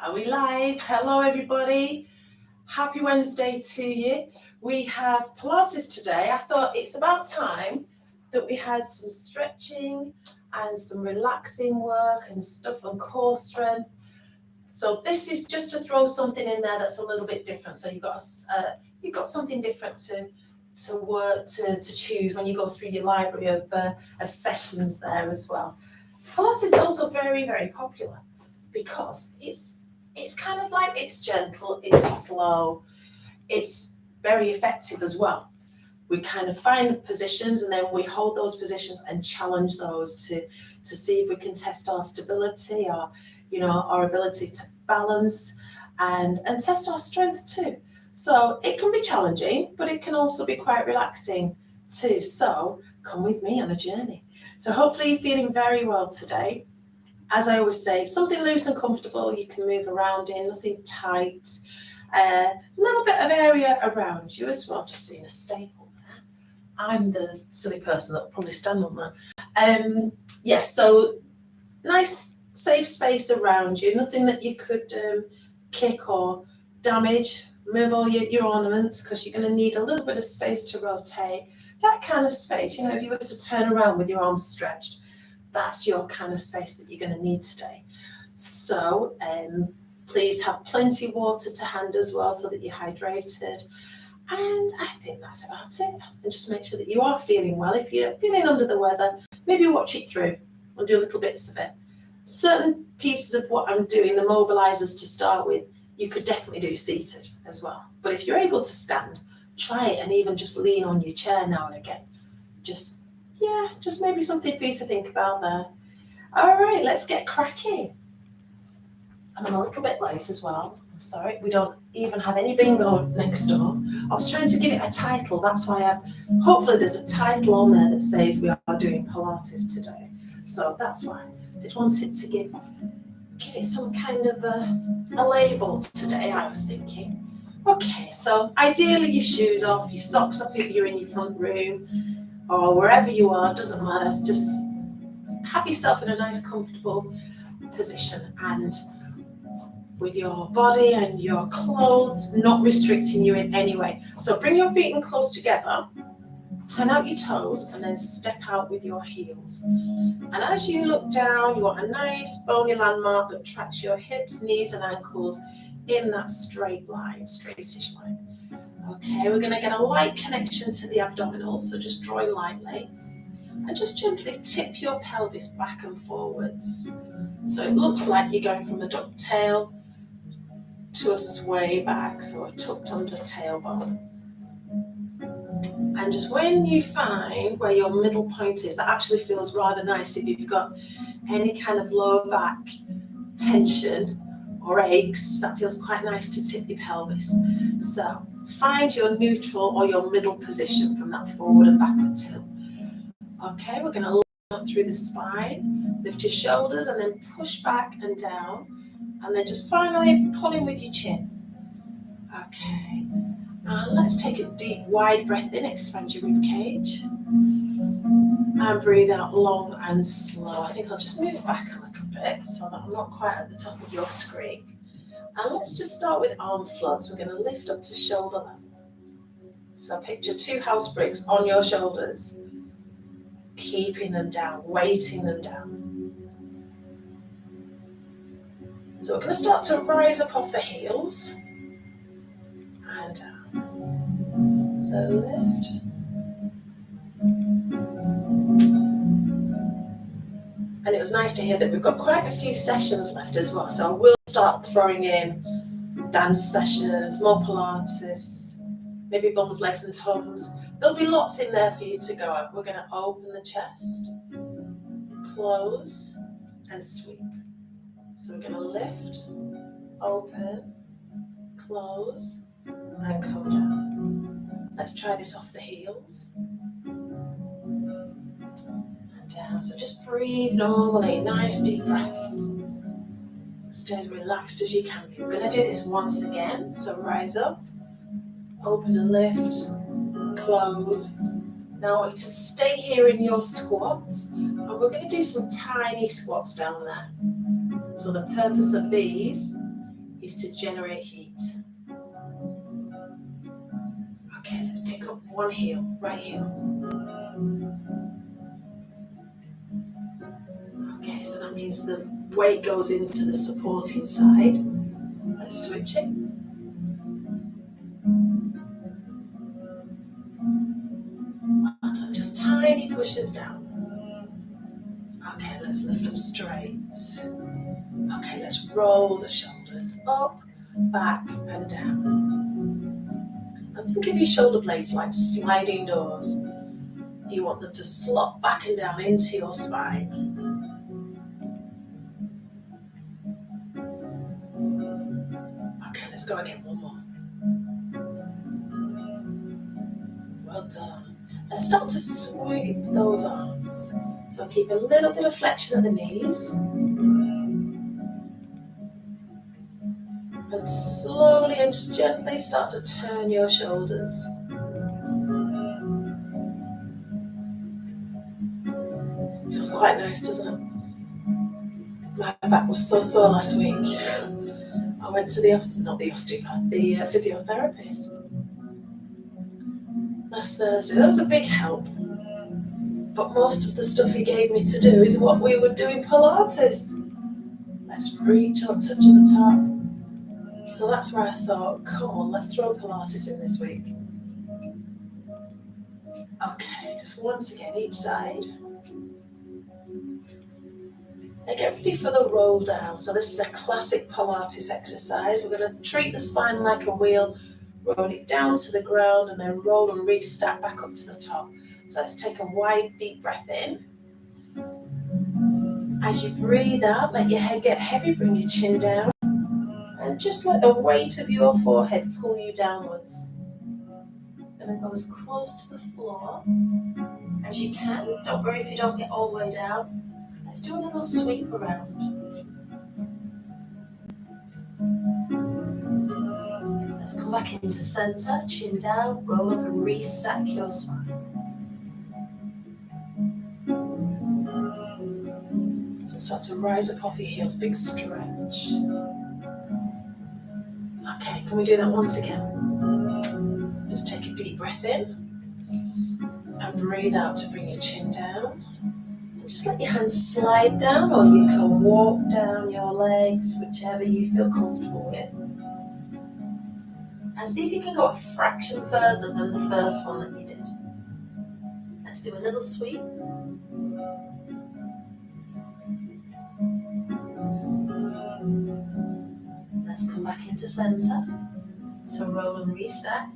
Are we live? Hello everybody. Happy Wednesday to you. We have Pilates today. I thought it's about time that we had some stretching and some relaxing work and stuff on core strength. So this is just to throw something in there that's a little bit different. So you've got something different to work to choose when you go through your library of sessions there as well. Pilates is also very, very popular because it's kind of like, it's gentle, it's slow, it's very effective as well. We kind of find positions and then we hold those positions and challenge those to see if we can test our stability, our ability to balance and test our strength too. So it can be challenging, but it can also be quite relaxing too. So come with me on a journey. So hopefully you're feeling very well today. As I always say, something loose and comfortable you can move around in, nothing tight. A little bit of area around you as well, just seeing a staple there. I'm the silly person that will probably stand on that. So nice safe space around you, nothing that you could kick or damage. Move all your ornaments because you're going to need a little bit of space to rotate. That kind of space, if you were to turn around with your arms stretched, that's your kind of space that you're going to need today. So please have plenty of water to hand as well so that you're hydrated. And I think that's about it. And just make sure that you are feeling well. If you're feeling under the weather, maybe watch it through and do little bits of it. Certain pieces of what I'm doing, the mobilizers to start with, you could definitely do seated as well. But if you're able to stand, try it and even just lean on your chair now and again. Just maybe something for you to think about there. All right, let's get cracking. And I'm a little bit late as well. I'm sorry, we don't even have any bingo next door. I was trying to give it a title. That's why hopefully there's a title on there that says we are doing Pilates today. So that's why I did want it to give it some kind of a label today, I was thinking. Okay, so ideally your shoes off, your socks off if you're in your front room, or wherever you are, doesn't matter, just have yourself in a nice comfortable position and with your body and your clothes not restricting you in any way. So bring your feet in close together, turn out your toes and then step out with your heels. And as you look down, you want a nice bony landmark that tracks your hips, knees and ankles in that straight line, straightish line. Okay, we're going to get a light connection to the abdominals, so just drawing lightly. And just gently tip your pelvis back and forwards. So it looks like you're going from a ducktail to a sway back, so a tucked under tailbone. And just when you find where your middle point is, that actually feels rather nice if you've got any kind of lower back tension or aches, that feels quite nice to tip your pelvis. So find your neutral or your middle position from that forward and backward tilt. Okay, we're going to line up through the spine, lift your shoulders and then push back and down, and then just finally pull in with your chin. Okay, and let's take a deep, wide breath in, expand your rib cage, and breathe out long and slow. I think I'll just move back a little bit so that I'm not quite at the top of your screen. And let's just start with arm floats. We're going to lift up to shoulder level. So picture 2 house bricks on your shoulders, keeping them down, weighting them down. So we're going to start to rise up off the heels and down. So lift. And it was nice to hear that we've got quite a few sessions left as well. So we'll start throwing in dance sessions, more Pilates, maybe bums, legs and tums. There'll be lots in there for you to go at. We're going to open the chest, close and sweep. So we're going to lift, open, close and come down. Let's try this off the heels. Down. So just breathe normally, nice deep breaths. Stay as relaxed as you can be. We're going to do this once again. So rise up, open and lift, close. Now I want you to stay here in your squats, and we're going to do some tiny squats down there. So the purpose of these is to generate heat. Okay, let's pick up one heel, right heel. Okay, so that means the weight goes into the supporting side. Let's switch it. Well done, just tiny pushes down. Okay, let's lift up straight. Okay, let's roll the shoulders up, back and down. And think of your shoulder blades like sliding doors. You want them to slot back and down into your spine. Okay, let's go again, one more. Well done. Let's start to sweep those arms. So keep a little bit of flexion at the knees. And slowly and just gently start to turn your shoulders. Feels quite nice, doesn't it? My back was so sore last week. I went to the osteopath, the physiotherapist last Thursday. That was a big help. But most of the stuff he gave me to do is what we would do in Pilates. Let's reach up, touch the top. So that's where I thought, come on, let's throw Pilates in this week. Okay, just once again, each side. Now get ready for the roll down. So this is a classic Pilates exercise. We're going to treat the spine like a wheel, roll it down to the ground, and then roll and restack back up to the top. So let's take a wide, deep breath in. As you breathe out, let your head get heavy, bring your chin down, and just let the weight of your forehead pull you downwards. And it goes close to the floor as you can. Don't worry if you don't get all the way down. Let's do a little sweep around. Let's come back into center, chin down, roll up and restack your spine. So start to rise up off your heels, big stretch. Okay, can we do that once again? Just take a deep breath in and breathe out to bring your chin down. And just let your hands slide down, or you can walk down your legs, whichever you feel comfortable with. And see if you can go a fraction further than the first one that you did. Let's do a little sweep. Let's come back into center. So roll and restack.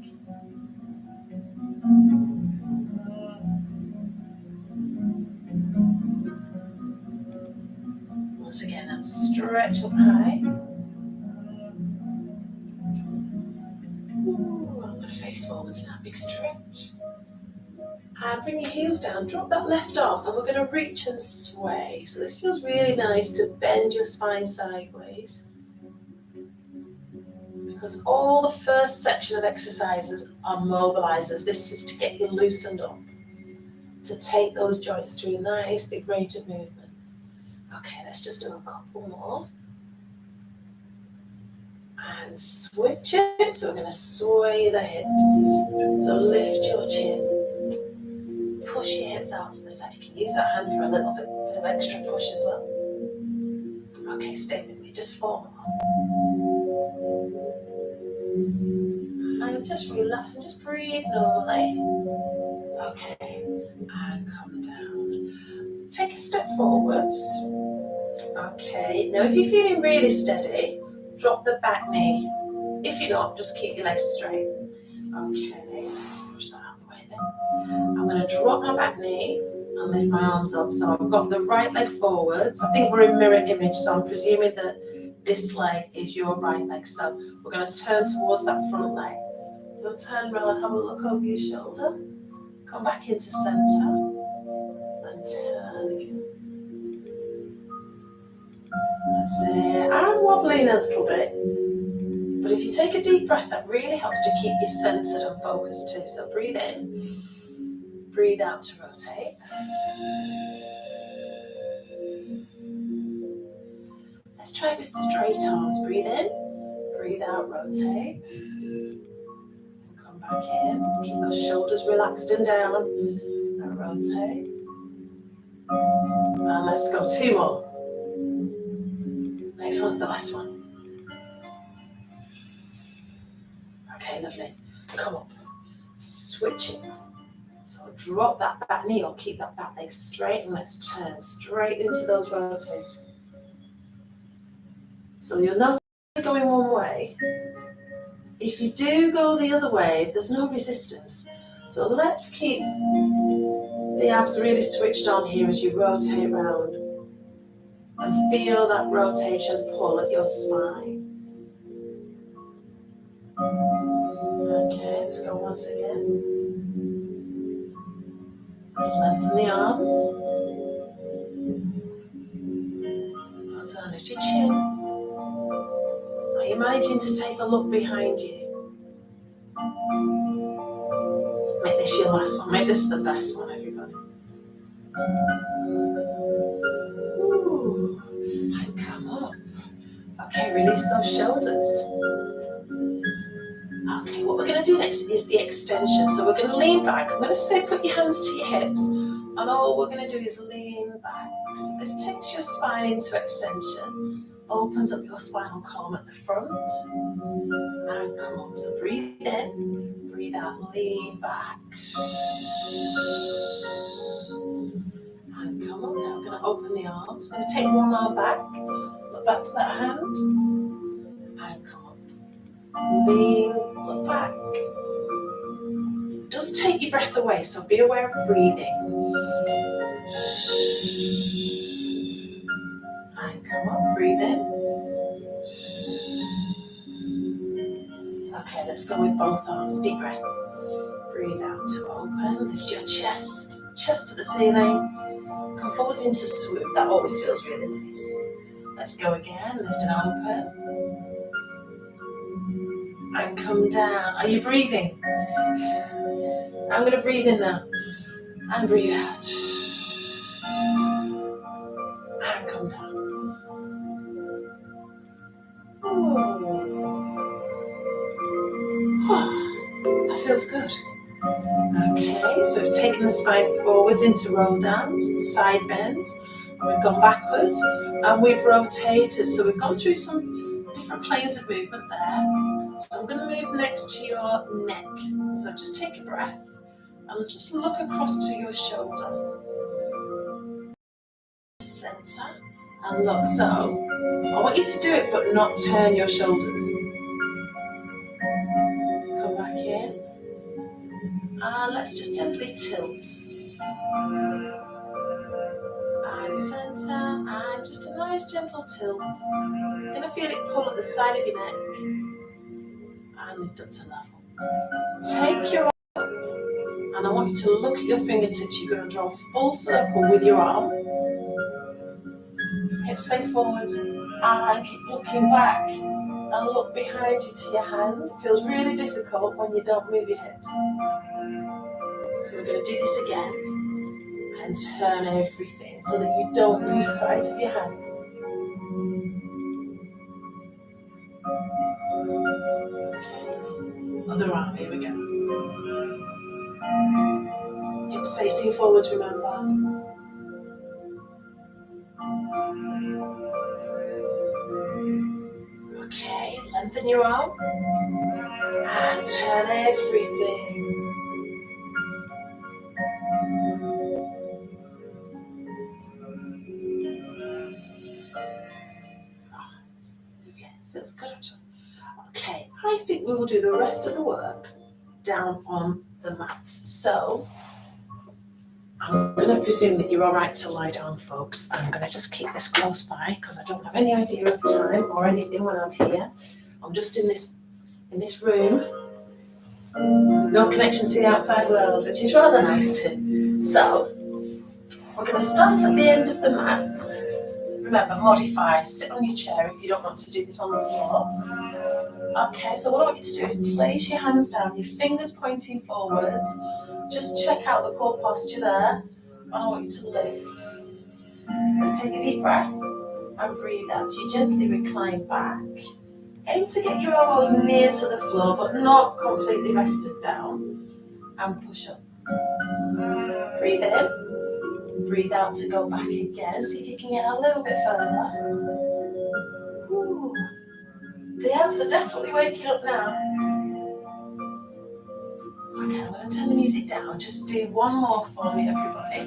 Once again, that stretch up high. Ooh, I'm going to face forwards now, big stretch. And bring your heels down, drop that left arm, and we're going to reach and sway. So this feels really nice to bend your spine sideways, because all the first section of exercises are mobilizers. This is to get you loosened up, to take those joints through a nice big range of movement. Okay, let's just do a couple more. And switch it. So we're going to sway the hips. So lift your chin. Push your hips out to the side. You can use that hand for a little bit of extra push as well. Okay, stay with me. Just 4 more. And just relax and just breathe normally. Okay, and come down. Take a step forwards. Okay, now if you're feeling really steady, drop the back knee. If you're not, just keep your legs straight. Okay, let's push that out of the way then. I'm going to drop my back knee and lift my arms up. So I've got the right leg forwards. I think we're in mirror image, so I'm presuming that this leg is your right leg. So we're going to turn towards that front leg. So turn around, have a look over your shoulder. Come back into center and turn again. That's it. I'm wobbling a little bit. But if you take a deep breath, that really helps to keep you centered and focused too. So breathe in, breathe out to rotate. Let's try it with straight arms. Breathe in, breathe out, rotate. And come back in. Keep those shoulders relaxed and down. And rotate. And let's go 2 more. Next one's the last one. Okay, lovely. Come up. Switch it. So drop that back knee or keep that back leg straight and let's turn straight into those rotations. So you'll notice going one way. If you do go the other way, there's no resistance. So let's keep the abs really switched on here as you rotate round and feel that rotation pull at your spine. Okay, let's go once again. Let's lengthen the arms. Well done, lift your chin. Are you managing to take a look behind you? Make this your last one. Make this the best one, everybody. Ooh, and come up. Okay, release those shoulders. Okay, what we're going to do next is the extension. So we're going to lean back. I'm going to say put your hands to your hips. And all we're going to do is lean back. So this takes your spine into extension. Opens up your spinal column at the front. And come up. So breathe in. Breathe out. Lean back. And come up now. We're going to open the arms. We're going to take one arm back. Look back to that hand. And come up. Lean. Look back. It does take your breath away, so be aware of breathing. And come up. Breathe in. Okay, let's go with both arms. Deep breath. Breathe out to open. Lift your chest to the ceiling. Come forwards into swoop. That always feels really nice. Let's go again. Lift and open. And come down. Are you breathing? I'm going to breathe in now. And breathe out. And come down. Oh, that feels good. Okay, so we've taken the spine forwards into roll downs, side bends, and we've gone backwards, and we've rotated. So we've gone through some different planes of movement there. So I'm going to move next to your neck. So just take a breath and just look across to your shoulder. Center and look. So I want you to do it, but not turn your shoulders. Come back in. And let's just gently tilt. And center, and just a nice gentle tilt. You're going to feel it pull at the side of your neck. And lift up to level. Take your arm, and I want you to look at your fingertips. You're going to draw a full circle with your arm. Hips face forwards, and keep looking back. And look behind you to your hand. It feels really difficult when you don't move your hips. So we're going to do this again and turn everything so that you don't lose sight of your hand. Okay. Other arm, here we go. Hips facing forwards, remember. Okay, lengthen your arm and turn everything. Feels good actually. Okay, I think we will do the rest of the work down on the mat. So I'm going to presume that you're all right to lie down, folks. I'm going to just keep this close by because I don't have any idea of time or anything when I'm here. I'm just in this room with no connection to the outside world, which is rather nice too. So we're going to start at the end of the mat. Remember, modify, sit on your chair if you don't want to do this on the floor. Okay, so what I want you to do is place your hands down, your fingers pointing forwards. Just check out the core posture there. And I want you to lift. Let's take a deep breath and breathe out. You gently recline back Aim to get your elbows near to the floor, but not completely rested down. And push up. Breathe in. Breathe out to go back again. See if you can get a little bit further. Ooh. The abs are definitely waking up now. Okay, I'm going to turn the music down. Just do one more for me, everybody.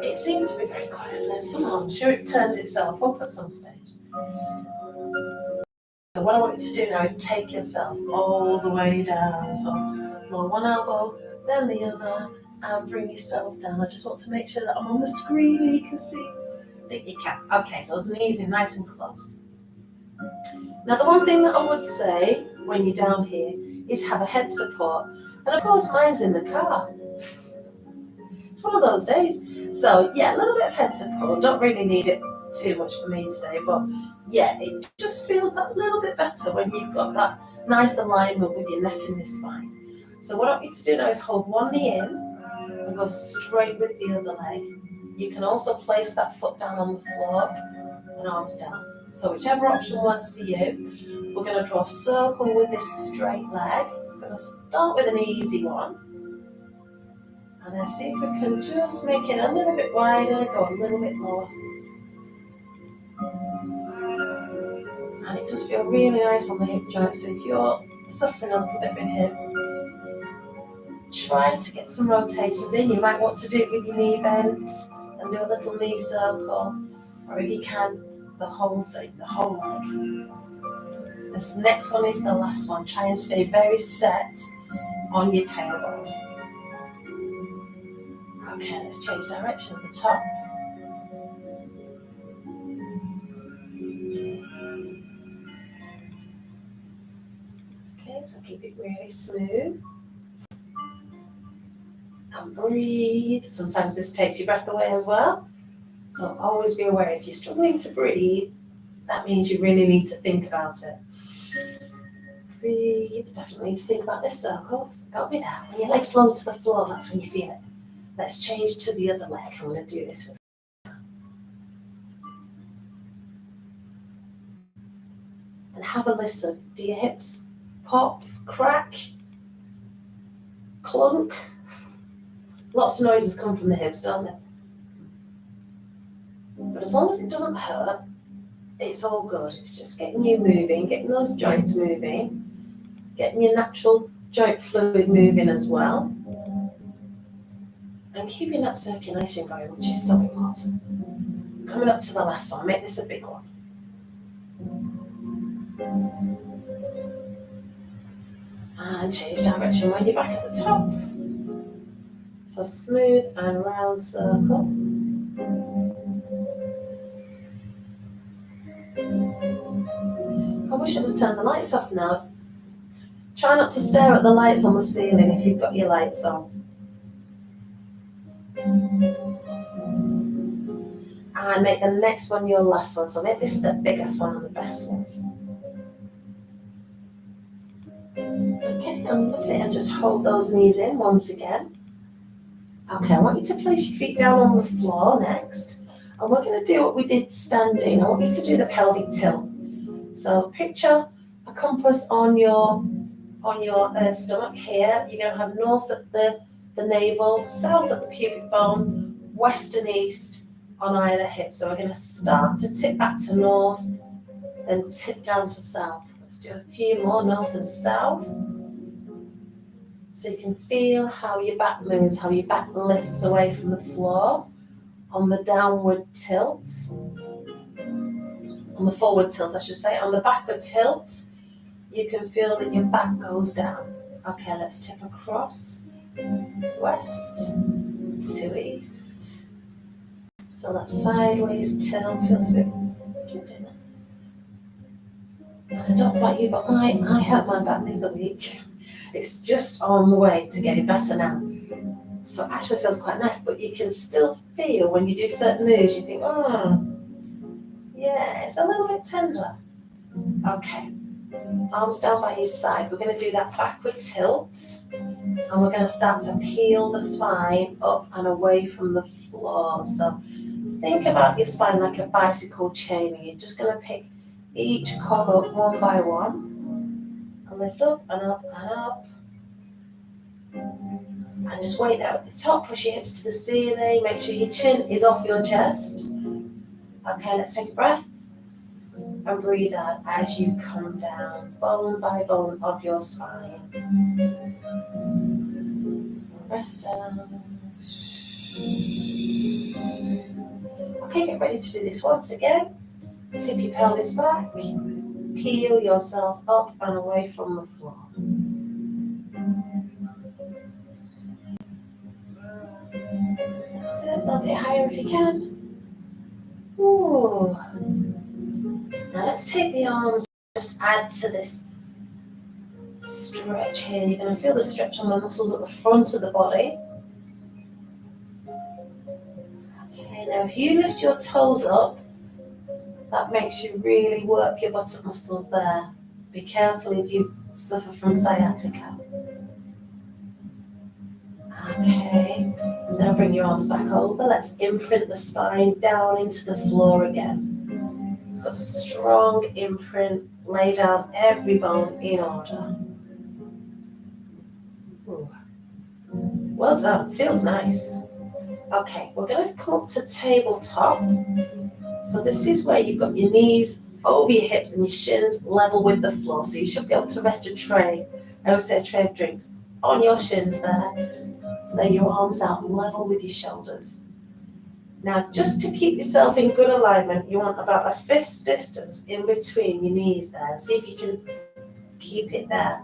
It seems to be very quiet, and then somehow I'm sure it turns itself up at some stage. So what I want you to do now is take yourself all the way down. So lower one elbow, then the other, and bring yourself down. I just want to make sure that I'm on the screen and you can see. I think you can. Okay, those knees in nice and close. Now the one thing that I would say when you're down here is have a head support. And of course mine's in the car. It's one of those days. So yeah, a little bit of head support. Don't really need it too much for me today, but yeah, it just feels that little bit better when you've got that nice alignment with your neck and your spine. So what I want you to do now is hold one knee in and go straight with the other leg. You can also place that foot down on the floor and arms down. So whichever option works for you. We're going to draw a circle with this straight leg. We're going to start with an easy one. And then see if we can just make it a little bit wider, go a little bit lower. And it does feel really nice on the hip joints. So if you're suffering a little bit with hips, try to get some rotations in. You might want to do it with your knee bent and do a little knee circle. Or if you can, the whole thing, the whole leg. This next one is the last one. Try and stay very set on your tailbone. Okay, let's change direction at the top. Okay, so keep it really smooth. And breathe. Sometimes this takes your breath away as well. So always be aware if you're struggling to breathe, that means you really need to think about it. Breathe. Definitely need to think about this circle. It's got to be there. When your legs low to the floor, that's when you feel it. Let's change to the other leg. I'm going to do this with. And have a listen. Do your hips pop, crack, clunk? Lots of noises come from the hips, don't they? But as long as it doesn't hurt, it's all good. It's just getting you moving, getting those joints moving, getting your natural joint fluid moving as well, and keeping that circulation going, which is so important. Coming up to the last one, make this a big one. And change direction when you're back at the top. So smooth and round circle. I wish I'd have turned the lights off now. Try not to stare at the lights on the ceiling if you've got your lights on. And make the next one your last one. So make this the biggest one and the best one. Okay, and lovely. And just hold those knees in once again. Okay, I want you to place your feet down on the floor next. And we're going to do what we did standing. I want you to do the pelvic tilt. So picture a compass on your stomach here. You're going to have north at the navel, south at the pubic bone, west and east on either hip. So we're going to start to tip back to north, then tip down to south. Let's do a few more, north and south. So you can feel how your back moves, how your back lifts away from the floor on the downward tilt. On the forward tilt, I should say. On the backward tilt, you can feel that your back goes down. Okay, let's tip across. West to east. So that sideways tilt feels a bit cute, doesn't it? I don't know about you, but I hurt my back the other week. It's just on the way to getting better now. So it actually feels quite nice, but you can still feel when you do certain moves, you think, oh, yeah, it's a little bit tender. Okay, arms down by your side. We're going to do that backward tilt, and we're going to start to peel the spine up and away from the floor. So think about your spine like a bicycle chain, and you're just going to pick each cog up one by one, and lift up and up and up. And just wait there at the top, push your hips to the ceiling, make sure your chin is off your chest. Okay, let's take a breath and breathe out as you come down, bone by bone of your spine. Rest down. Okay, get ready to do this once again. Tip your pelvis back, peel yourself up and away from the floor. That's it, a little bit higher if you can. Ooh. Now let's take the arms, just add to this stretch here. You're going to feel the stretch on the muscles at the front of the body. Okay, now if you lift your toes up, that makes you really work your buttock muscles there. Be careful if you suffer from sciatica. Okay, now bring your arms back over. Let's imprint the spine down into the floor again. So strong imprint, lay down every bone in order. Ooh. Well done, feels nice. Okay, we're going to come up to tabletop. So this is where you've got your knees over your hips and your shins level with the floor. So you should be able to rest a tray, I always say a tray of drinks, on your shins there. Lay your arms out level with your shoulders. Now, just to keep yourself in good alignment, you want about a fist distance in between your knees there. See if you can keep it there.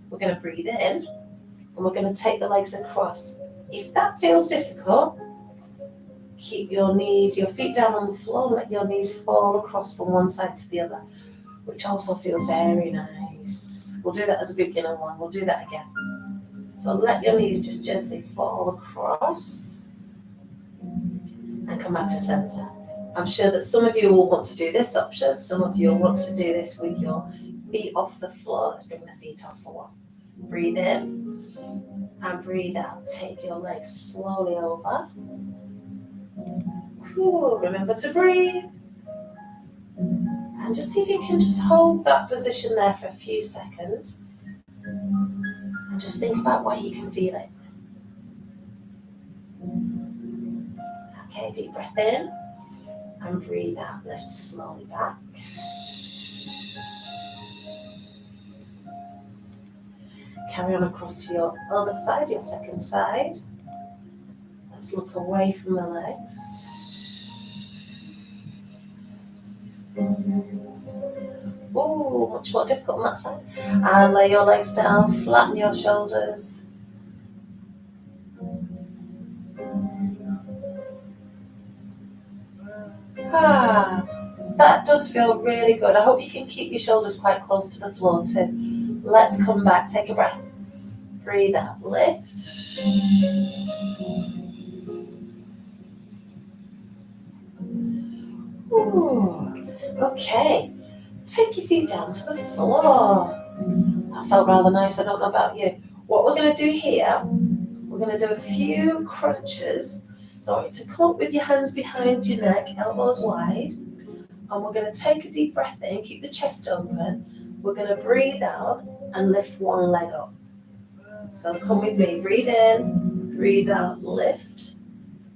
We're going to breathe in, and we're going to take the legs across. If that feels difficult, keep your feet down on the floor, and let your knees fall across from one side to the other, which also feels very nice. We'll do that as a beginner one. We'll do that again. So let your knees just gently fall across and come back to center. I'm sure that some of you will want to do this option. Some of you will want to do this with your feet off the floor. Let's bring the feet off for one. Breathe in and breathe out. Take your legs slowly over. Ooh, remember to breathe. And just see if you can just hold that position there for a few seconds. And just think about where you can feel it. Okay, deep breath in and breathe out. Lift slowly back. Carry on across to your other side, your second side. Let's look away from the legs. Ooh, much more difficult on that side. And lay your legs down, flatten your shoulders. That does feel really good. I hope you can keep your shoulders quite close to the floor too. Let's come back, take a breath. Breathe out, lift. Ooh, okay. Take your feet down to the floor. That felt rather nice, I don't know about you. What we're going to do here, we're going to do a few crunches. So to come up with your hands behind your neck, elbows wide. And we're going to take a deep breath in, keep the chest open. We're going to breathe out and lift one leg up. So come with me, breathe in, breathe out, lift,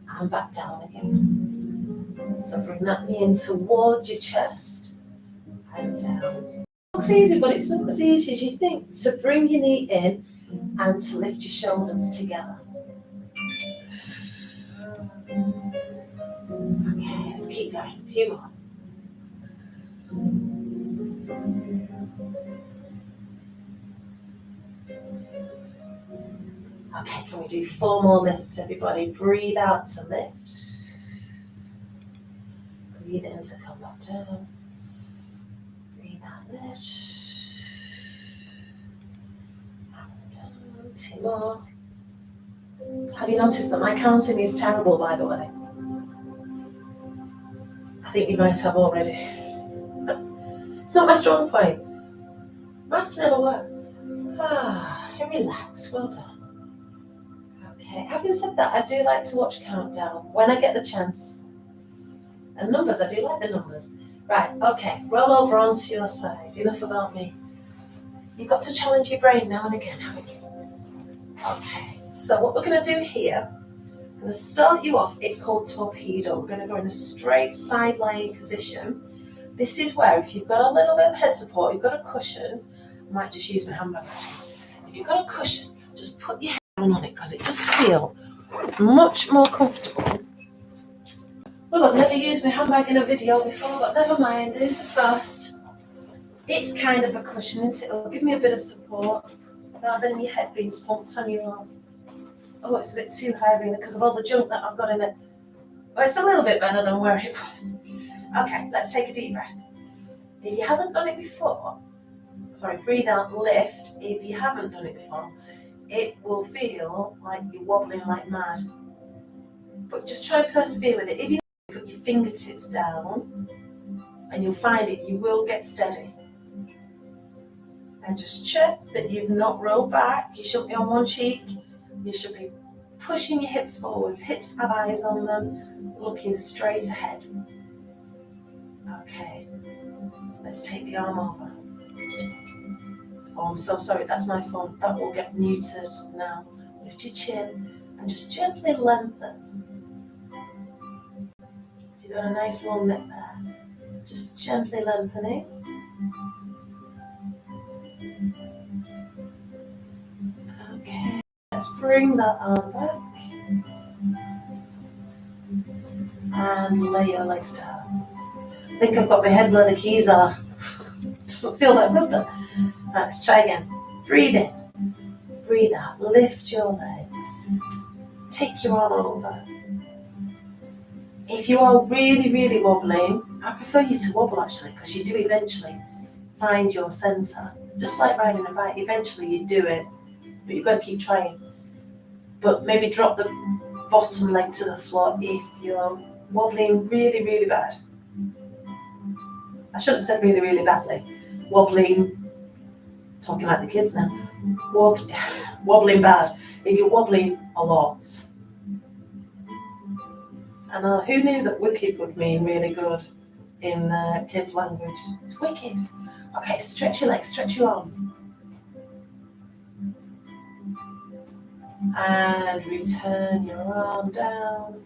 and back down again. So bring that knee in towards your chest and down. It looks easy, but it's not as easy as you think. So bring your knee in and to lift your shoulders together. Okay, let's keep going. A few more. Okay, can we do 4 more lifts, everybody? Breathe out to lift. Breathe in to come back down. Breathe out, lift. And down. 2 more. Have you noticed that my counting is terrible, by the way? I think you might have already. It's not my strong point. Maths never work. Relax, well done. Okay, having said that, I do like to watch countdown when I get the chance. And numbers, I do like the numbers. Right, okay, roll over onto your side. Enough about me. You've got to challenge your brain now and again, haven't you? Okay, so what we're going to do here, I'm going to start you off. It's called Torpedo. We're going to go in a straight side lying position. This is where if you've got a little bit of head support, you've got a cushion. I might just use my handbag actually. If you've got a cushion, just put your head down on it because it does feel much more comfortable. Well, I've never used my handbag in a video before, but never mind, this is the first. It's kind of a cushion, isn't it? It'll give me a bit of support rather than your head being slumped on your arm. Oh, it's a bit too heavy because of all the junk that I've got in it. But it's a little bit better than where it was. Okay, let's take a deep breath. If you haven't done it before, breathe out, lift. If you haven't done it before, it will feel like you're wobbling like mad. But just try and persevere with it. If you put your fingertips down, and you'll find it, you will get steady. And just check that you've not rolled back. You shouldn't be on one cheek. You should be pushing your hips forwards. Hips have eyes on them, looking straight ahead. Okay, let's take the arm over. Oh, I'm so sorry, that's my phone. That will get muted now. Lift your chin and just gently lengthen. So you've got a nice long neck there. Just gently lengthening. Okay, let's bring that arm back. And lay your legs down. I think I've got my head where the keys are. Doesn't feel that good though. Right, let's try again. Breathe in. Breathe out. Lift your legs. Take your arm over. If you are really, really wobbling, I prefer you to wobble actually, because you do eventually find your centre. Just like riding a bike, eventually you do it, but you've got to keep trying. But maybe drop the bottom leg to the floor if you're wobbling really, really bad. I shouldn't have said really, really badly. Wobbling, talking like the kids now. Wobbling bad. If you're wobbling a lot. And who knew that wicked would mean really good in kids' language? It's wicked. Okay, stretch your legs, stretch your arms. And return your arm down.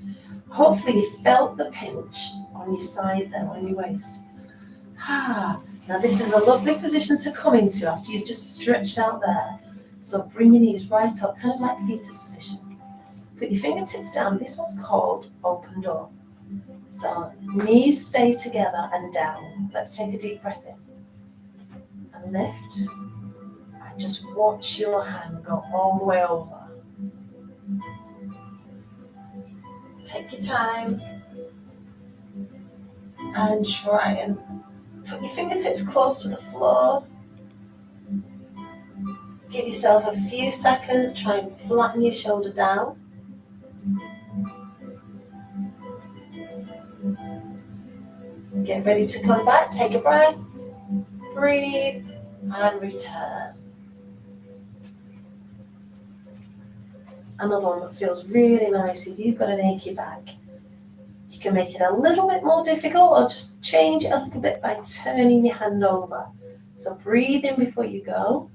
Hopefully you felt the pinch on your side there, on your waist. Now this is a lovely position to come into after you've just stretched out there. So bring your knees right up, kind of like fetus position. Put your fingertips down. This one's called open door. So knees stay together and down. Let's take a deep breath in. And lift. And just watch your hand go all the way over. Take your time. And try and put your fingertips close to the floor. Give yourself a few seconds. Try and flatten your shoulder down. Get ready to come back. Take a breath. Breathe and return. Another one that feels really nice. If you've got an achy back, you can make it a little bit more difficult or just change it a little bit by turning your hand over. So breathe in before you go.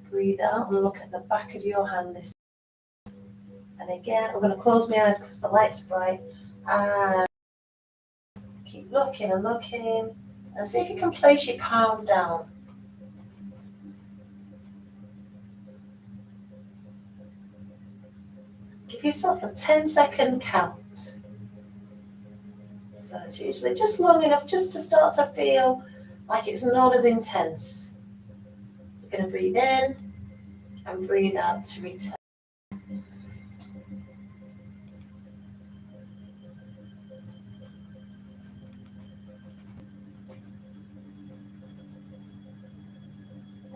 Breathe out and look at the back of your hand this time. And again, I'm going to close my eyes because the light's bright. And keep looking and looking. And see if you can place your palm down. Give yourself a 10-second count. So it's usually just long enough just to start to feel like it's not as intense. You're going to breathe in and breathe out to return.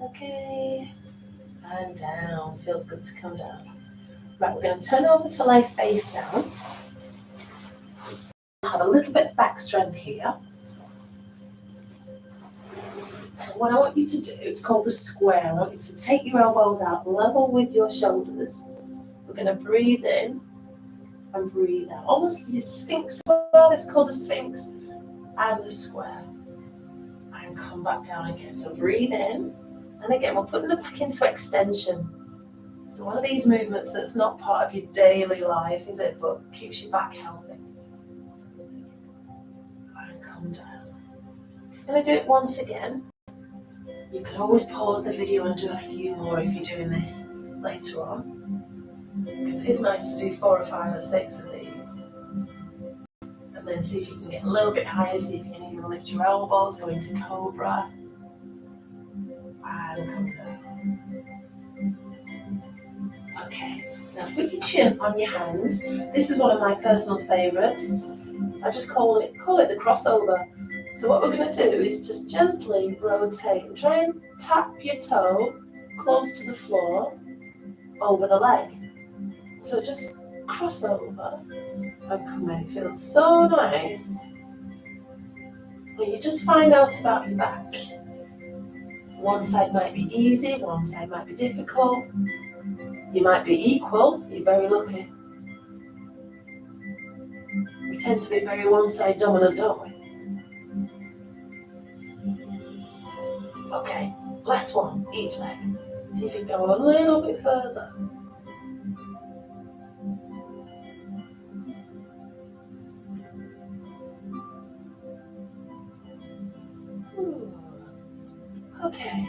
Okay, and down. Feels good to come down. Right, we're going to turn over to lie face down. Have a little bit of back strength here. So what I want you to do, it's called the square. I want you to take your elbows out level with your shoulders. We're going to breathe in and breathe out. Almost your Sphinx, it's called the Sphinx. and the square, and come back down again. So breathe in, and again we're putting the back into extension. So one of these movements that's not part of your daily life, is it, but keeps your back healthy. And come down. Just going to do it once again. You can always pause the video and do a few more if you're doing this later on, because it is nice to do 4 or 5 or 6 of these. And then see if you can get a little bit higher, see if you can even lift your elbows, go into cobra, and come down. Okay, now put your chin on your hands. This is one of my personal favourites. I just call it the crossover. So what we're going to do is just gently rotate and try and tap your toe close to the floor over the leg. So just cross over and come in. It feels so nice. When you just find out about your back. One side might be easy, one side might be difficult. You might be equal, you're very lucky. We tend to be very one-side dominant, don't we? Okay, last one, each leg. See if you can go a little bit further. Okay,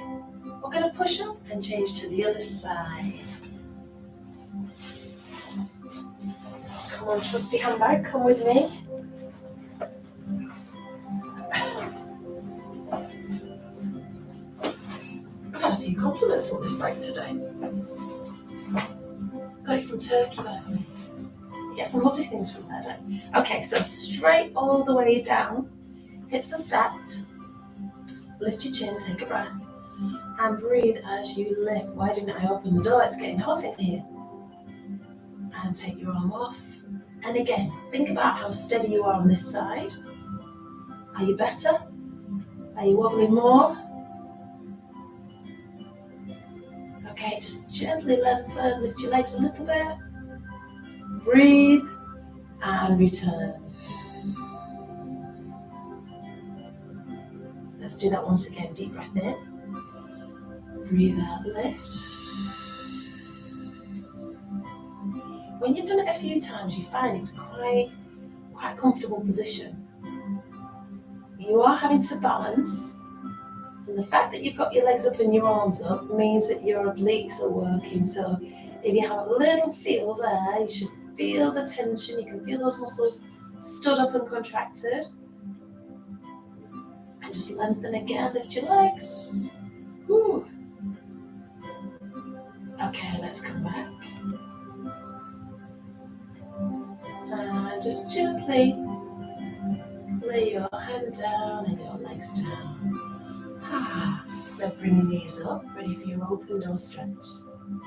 we're going to push up and change to the other side. Come on, trusty handbag, come with me. I've had a few compliments on this bag today. Got it from Turkey, by the way. You get some lovely things from there, don't you? Okay, so straight all the way down. Hips are stacked. Lift your chin, take a breath. And breathe as you lift. Why didn't I open the door? It's getting hot in here. And take your arm off. And again, think about how steady you are on this side. Are you better? Are you wobbling more? Okay, just gently lengthen, lift your legs a little bit. Breathe and return. Let's do that once again. Deep breath in. Breathe out, lift. When you've done it a few times, you find it's quite a comfortable position. You are having to balance, and the fact that you've got your legs up and your arms up means that your obliques are working. So if you have a little feel there, you should feel the tension. You can feel those muscles stood up and contracted. And just lengthen again, lift your legs. Woo. Okay, let's come back. And just gently lay your hand down and your legs down. Now bring your knees up, ready for your open door stretch.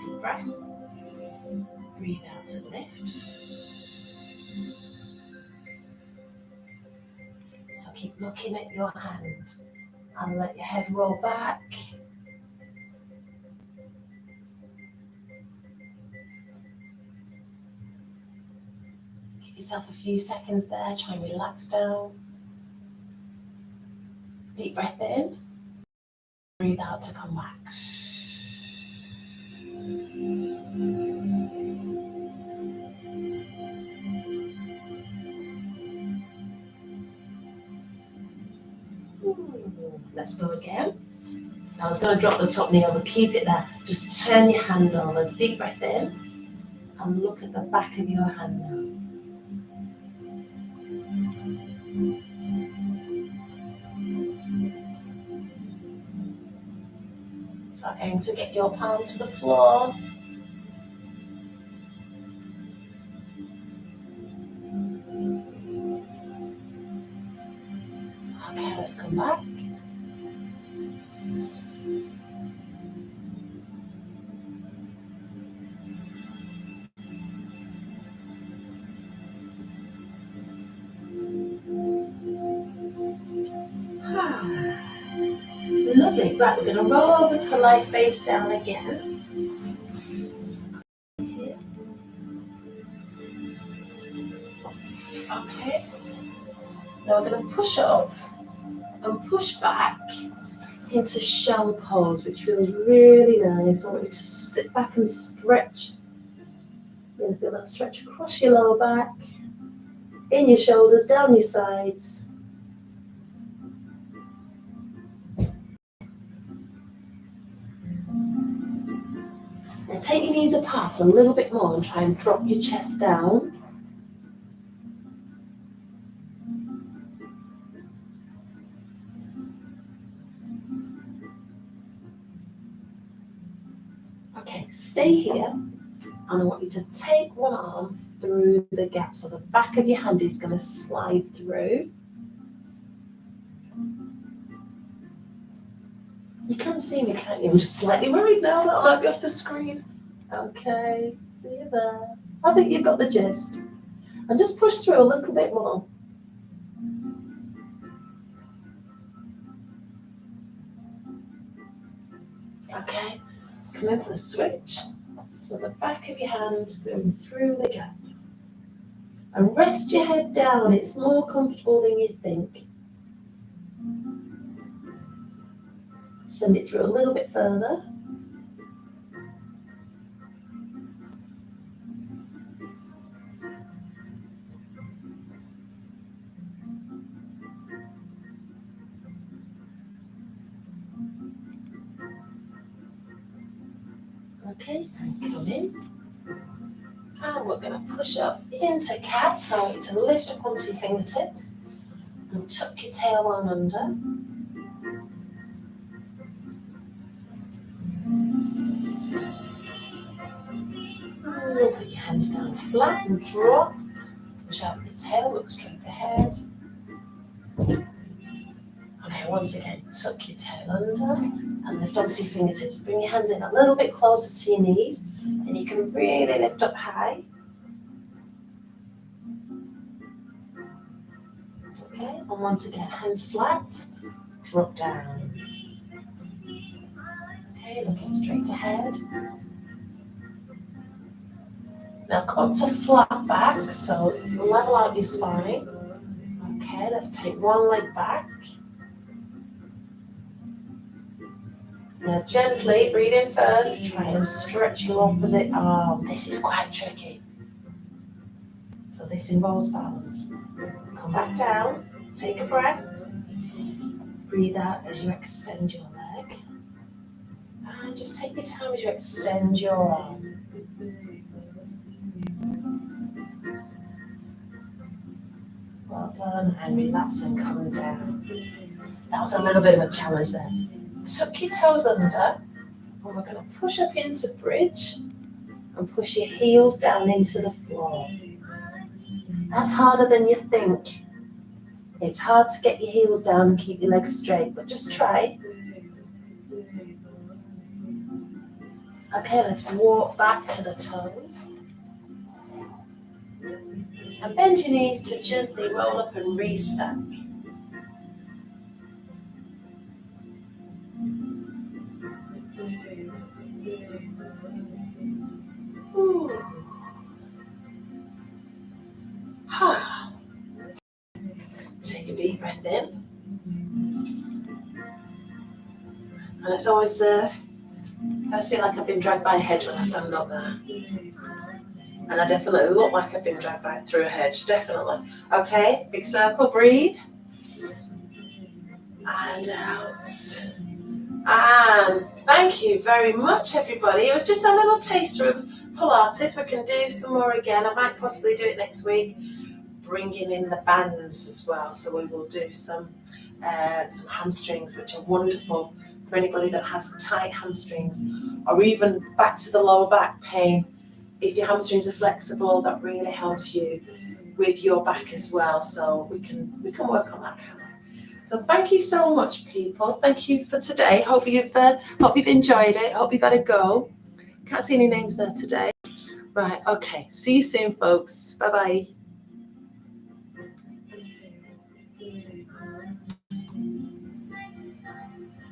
Deep breath. Breathe out to lift. So keep looking at your hand and let your head roll back. Give yourself a few seconds there, try and relax down. Deep breath in. Breathe out to come back. Let's go again. Now I was going to drop the top knee over, keep it there. Just turn your hand over, deep breath in, and look at the back of your hand now. So aim to get your palm to the floor. Okay, let's come back. Lovely. Right, we're going to roll over to lie face down again. Okay. Now we're going to push up and push back into shell pose, which feels really nice. I want you to sit back and stretch. You're going to feel that stretch across your lower back, in your shoulders, down your sides. And take your knees apart a little bit more and try and drop your chest down. Okay, stay here, and I want you to take one arm through the gap, so the back of your hand is going to slide through. You can see me, can't you? I'm just slightly worried now that I might be off the screen. Okay, see you there. I think you've got the gist. And just push through a little bit more. Okay, come in for the switch. So the back of your hand going through the gap. And rest your head down, it's more comfortable than you think. Send it through a little bit further. Okay, come in. And we're going to push up into cat. So I want you to lift up onto your fingertips and tuck your tailbone under. And put your hands down flat and drop. Push out your tail, look straight ahead. Okay, once again, tuck your tail under and lift onto your fingertips. Bring your hands in a little bit closer to your knees, and you can really lift up high. Okay, and once again, hands flat, drop down. Okay, looking straight ahead. Now come up to flat back, so level out your spine. Okay, let's take one leg back. Now gently breathe in first, try and stretch your opposite arm. This is quite tricky. So this involves balance. Come back down, take a breath. Breathe out as you extend your leg. And just take your time as you extend your arm. Well done, and relax and come down. That was a little bit of a challenge there. Tuck your toes under, and we're going to push up into bridge and push your heels down into the floor. That's harder than you think. It's hard to get your heels down and keep your legs straight, but just try. Okay, let's walk back to the toes. And bend your knees to gently roll up and restack. Ooh. Take a deep breath in. And it's always, I always feel like I've been dragged by a hedge when I stand up there. And I definitely look like I've been dragged through a hedge, definitely. Okay, big circle, breathe. And out. And thank you very much, everybody. It was just a little taster of Pilates. We can do some more again. I might possibly do it next week, bringing in the bands as well. So we will do some hamstrings, which are wonderful for anybody that has tight hamstrings, or even back to the lower back pain. If your hamstrings are flexible, that really helps you with your back as well. So we can work on that, can't we? So thank you so much, people. Thank you for today. Hope you've enjoyed it. Hope you've had a go. Can't see any names there today. Right. Okay. See you soon, folks. Bye bye.